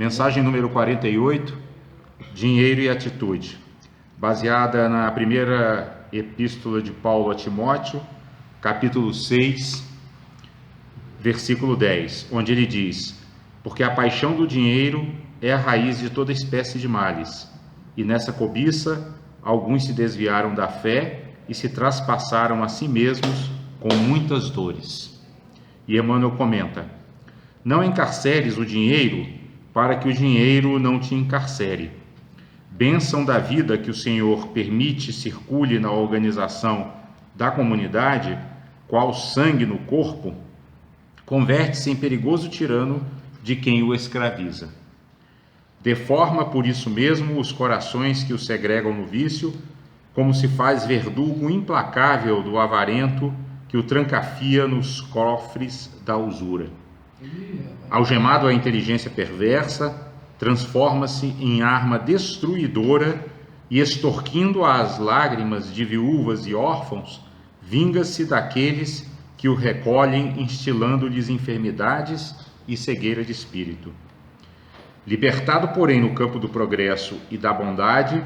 Mensagem número 48, dinheiro e atitude, baseada na primeira epístola de Paulo a Timóteo, capítulo 6, versículo 10, onde ele diz: porque a paixão do dinheiro é a raiz de toda espécie de males, e nessa cobiça alguns se desviaram da fé e se traspassaram a si mesmos com muitas dores. E Emmanuel comenta: não encarceres o dinheiro para que o dinheiro não te encarcere. Bênção da vida que o Senhor permite circule na organização da comunidade, qual sangue no corpo, converte-se em perigoso tirano de quem o escraviza. Deforma por isso mesmo os corações que o segregam no vício, como se faz verdugo implacável do avarento que o trancafia nos cofres da usura. Algemado à inteligência perversa, transforma-se em arma destruidora e, extorquindo as lágrimas de viúvas e órfãos, vinga-se daqueles que o recolhem, instilando-lhes enfermidades e cegueira de espírito. Libertado, porém, no campo do progresso e da bondade,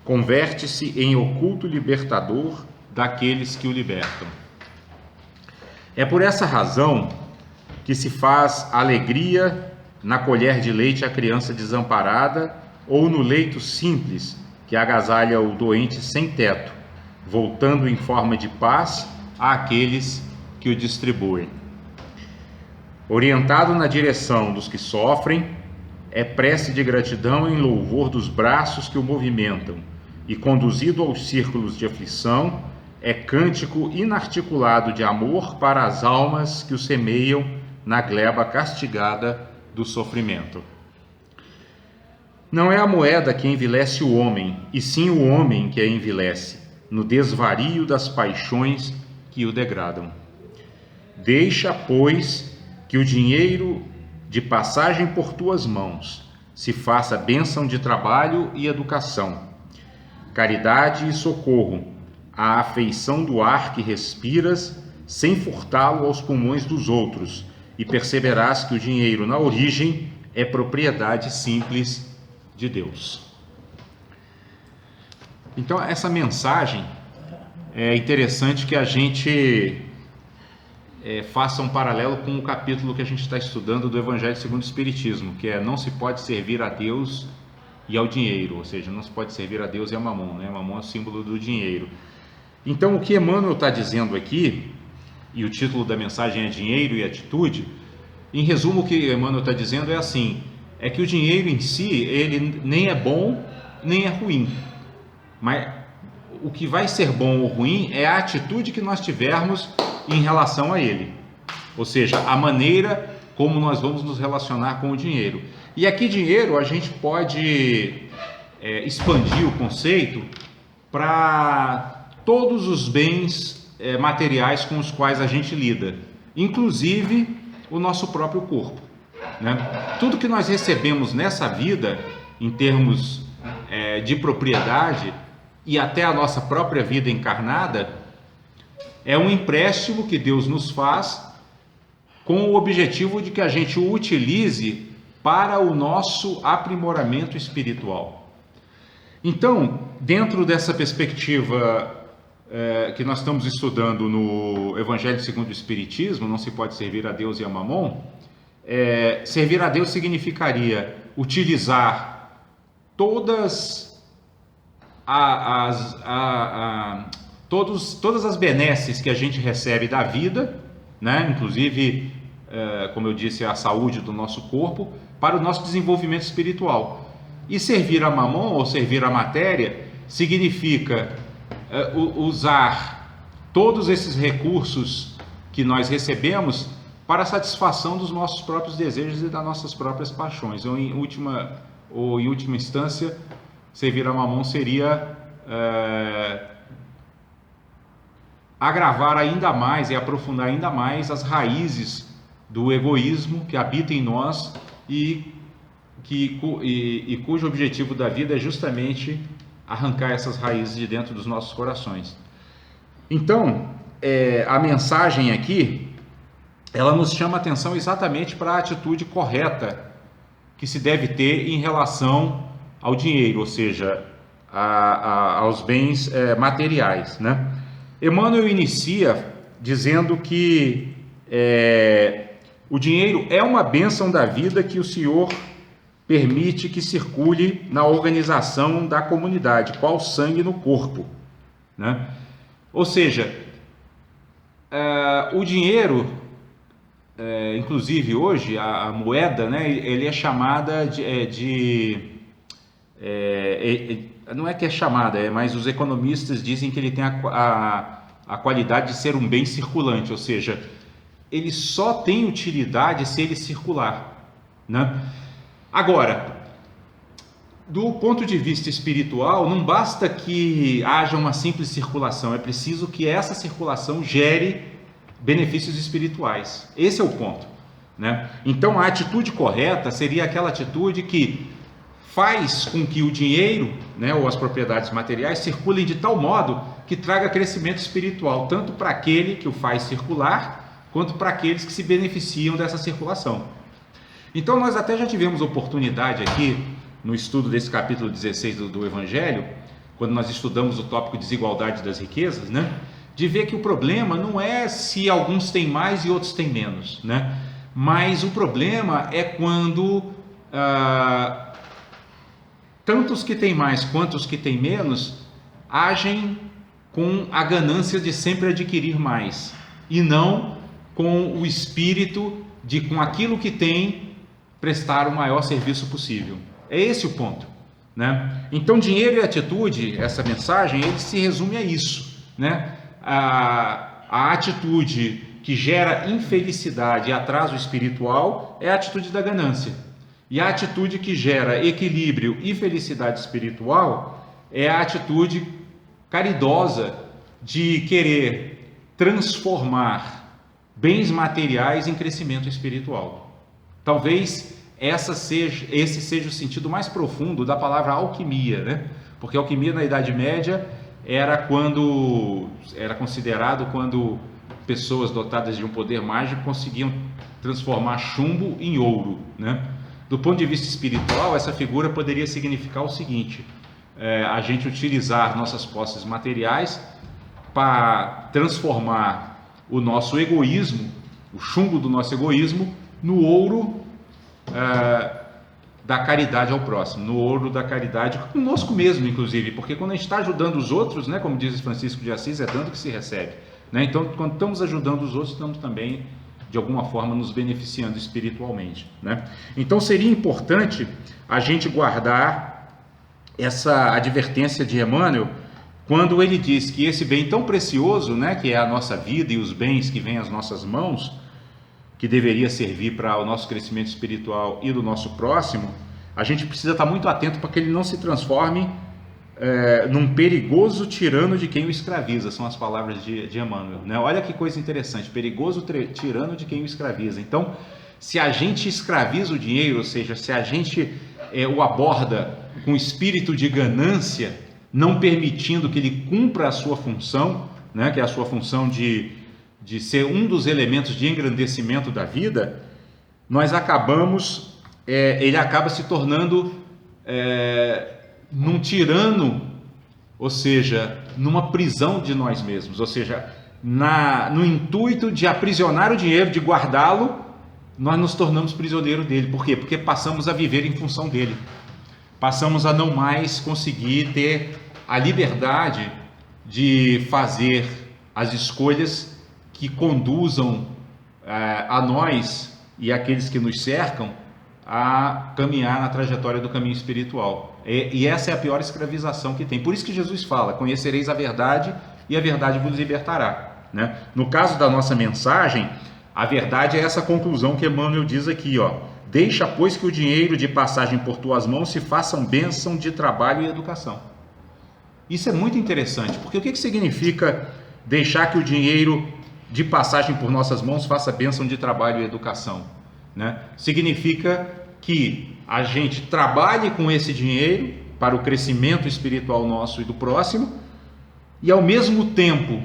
converte-se em oculto libertador daqueles que o libertam. É por essa razão que se faz alegria na colher de leite a criança desamparada, ou no leito simples que agasalha o doente sem teto, voltando em forma de paz àqueles que o distribuem. Orientado na direção dos que sofrem, é prece de gratidão em louvor dos braços que o movimentam, e conduzido aos círculos de aflição, é cântico inarticulado de amor para as almas que o semeiam na gleba castigada do sofrimento. Não é a moeda que envilece o homem, e sim o homem que a envilece, no desvario das paixões que o degradam. Deixa, pois, que o dinheiro de passagem por tuas mãos se faça bênção de trabalho e educação, caridade e socorro, a afeição do ar que respiras, sem furtá-lo aos pulmões dos outros, e perceberás que o dinheiro, na origem, é propriedade simples de Deus. Então, essa mensagem é interessante que a gente faça um paralelo com o capítulo que a gente está estudando do Evangelho segundo o Espiritismo, que é: não se pode servir a Deus e ao dinheiro, ou seja, não se pode servir a Deus e a Mamon, né? Mamon é o símbolo do dinheiro. Então, o que Emmanuel está dizendo aqui, e o título da mensagem é Dinheiro e Atitude, em resumo, o que Emmanuel está dizendo é assim: é que o dinheiro em si, ele nem é bom, nem é ruim, mas o que vai ser bom ou ruim é a atitude que nós tivermos em relação a ele, ou seja, a maneira como nós vamos nos relacionar com o dinheiro. E aqui dinheiro a gente pode expandir o conceito para todos os bens materiais com os quais a gente lida, inclusive o nosso próprio corpo, né? Tudo que nós recebemos nessa vida, em termos de propriedade, e até a nossa própria vida encarnada, é um empréstimo que Deus nos faz com o objetivo de que a gente o utilize para o nosso aprimoramento espiritual. Então, dentro dessa perspectiva que nós estamos estudando no Evangelho segundo o Espiritismo, não se pode servir a Deus e a Mamon, servir a Deus significaria utilizar todas as benesses que a gente recebe da vida, né? Inclusive, como eu disse, a saúde do nosso corpo, para o nosso desenvolvimento espiritual. E servir a Mamon, ou servir a matéria, significa usar todos esses recursos que nós recebemos para a satisfação dos nossos próprios desejos e das nossas próprias paixões. Ou em última instância, servir a Mamon seria agravar ainda mais e aprofundar ainda mais as raízes do egoísmo que habita em nós e cujo objetivo da vida é justamente arrancar essas raízes de dentro dos nossos corações. Então, a mensagem aqui, ela nos chama a atenção exatamente para a atitude correta que se deve ter em relação ao dinheiro, ou seja, aos bens materiais, né? Emmanuel inicia dizendo que o dinheiro é uma bênção da vida que o Senhor permite que circule na organização da comunidade, qual sangue no corpo, né? Ou seja, o dinheiro, inclusive hoje, a moeda, né, ele é chamada não é que é chamada, mas os economistas dizem que ele tem a qualidade de ser um bem circulante, ou seja, ele só tem utilidade se ele circular, né? Agora, do ponto de vista espiritual, não basta que haja uma simples circulação, é preciso que essa circulação gere benefícios espirituais. Esse é o ponto, né? Então, a atitude correta seria aquela atitude que faz com que o dinheiro, né, ou as propriedades materiais circulem de tal modo que traga crescimento espiritual, tanto para aquele que o faz circular, quanto para aqueles que se beneficiam dessa circulação. Então, nós até já tivemos oportunidade aqui, no estudo desse capítulo 16 do Evangelho, quando nós estudamos o tópico desigualdade das riquezas, né, de ver que o problema não é se alguns têm mais e outros têm menos, né, mas o problema é quando tanto os que têm mais quanto os que têm menos agem com a ganância de sempre adquirir mais, e não com o espírito de, com aquilo que tem, prestar o maior serviço possível. É esse o ponto, né? Então, dinheiro e atitude, essa mensagem, ele se resume a isso, né? A atitude que gera infelicidade e atraso espiritual é a atitude da ganância. E a atitude que gera equilíbrio e felicidade espiritual é a atitude caridosa de querer transformar bens materiais em crescimento espiritual. Talvez esse seja o sentido mais profundo da palavra alquimia, né? Porque alquimia na Idade Média era considerado quando pessoas dotadas de um poder mágico conseguiam transformar chumbo em ouro, né? Do ponto de vista espiritual, essa figura poderia significar o seguinte: a gente utilizar nossas posses materiais para transformar o nosso egoísmo, o chumbo do nosso egoísmo, no ouro da caridade ao próximo, no ouro da caridade conosco mesmo, inclusive, porque quando a gente está ajudando os outros, né, como diz Francisco de Assis, é dando que se recebe, né? Então, quando estamos ajudando os outros, estamos também, de alguma forma, nos beneficiando espiritualmente, né? Então, seria importante a gente guardar essa advertência de Emmanuel, quando ele diz que esse bem tão precioso, né, que é a nossa vida e os bens que vêm às nossas mãos, que deveria servir para o nosso crescimento espiritual e do nosso próximo, a gente precisa estar muito atento para que ele não se transforme num perigoso tirano de quem o escraviza. São as palavras de Emmanuel, né? Olha que coisa interessante, perigoso tirano de quem o escraviza. Então, se a gente escraviza o dinheiro, ou seja, se a gente o aborda com espírito de ganância, não permitindo que ele cumpra a sua função, né, que é a sua função de ser um dos elementos de engrandecimento da vida, nós acabamos, ele acaba se tornando num tirano, ou seja, numa prisão de nós mesmos, ou seja, no intuito de aprisionar o dinheiro, de guardá-lo, nós nos tornamos prisioneiros dele. Por quê? Porque passamos a viver em função dele, passamos a não mais conseguir ter a liberdade de fazer as escolhas que conduzam a nós e aqueles que nos cercam a caminhar na trajetória do caminho espiritual. E essa é a pior escravização que tem. Por isso que Jesus fala: conhecereis a verdade e a verdade vos libertará, né? No caso da nossa mensagem, a verdade é essa conclusão que Emmanuel diz aqui, ó: deixa, pois, que o dinheiro de passagem por tuas mãos se façam bênção de trabalho e educação. Isso é muito interessante, porque o que significa deixar que o dinheiro de passagem por nossas mãos faça bênção de trabalho e educação, né? Significa que a gente trabalhe com esse dinheiro para o crescimento espiritual nosso e do próximo, e ao mesmo tempo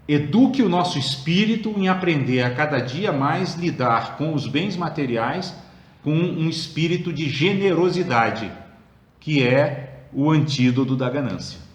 eduque o nosso espírito em aprender a cada dia mais lidar com os bens materiais com um espírito de generosidade, que é o antídoto da ganância.